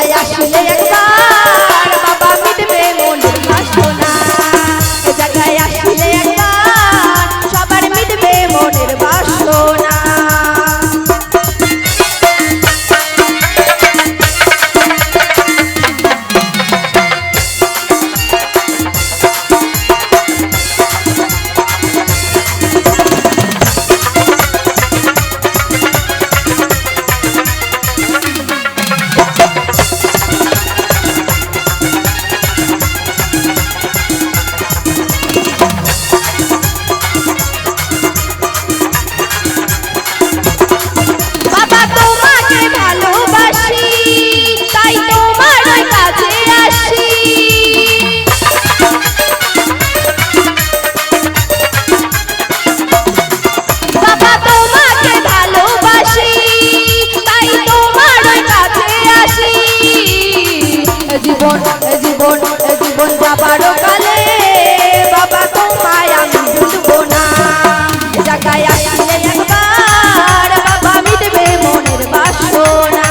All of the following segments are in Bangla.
জায়গায় আসলে একবার বাবা মিটবে মনের বাসনা এ জায়গায় আসলে একবার সবার মিটবে মনের বাসনা জীবন যাবারও কালে বাবা তোমায় আমি ভুলবো না জায়গায় আসলে একবার বাবা মিটবে মনের বাসনা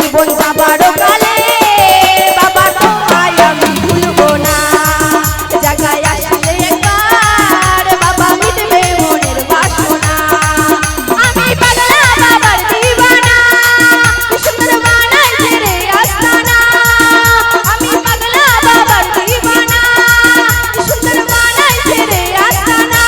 জীবন যাবারও কালে বাবা তোমায় আমি ভুলবো না জায়গায় আসলে একবার বাবা মিটবে মনের বাসনা আমি পাগলা বাবার দিওয়ানা সুন্দর বানাইছে রে আস্তানা আমি পাগলা বাবার দিওয়ানা সুন্দর বানাইছে রে আস্তানা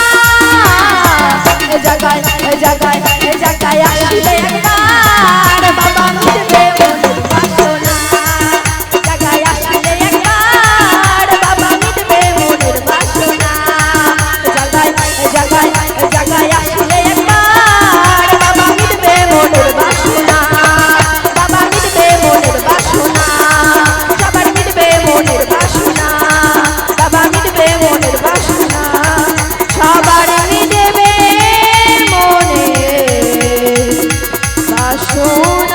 জায়গায় আসলে একবার বাবা মিটবে মনের বাসনা জায়গায় আসলে একবার বাবা মিটবে মনের বাসনা জায়গায় আসলে একবার বাবা মিটবে মনের বাসনা বাবা মিটবে মনের বাসনা সবার মিটবে মনের বাসনা বাবা মিটবে মনের বাসনা সবার মিটবে মনের বাসনা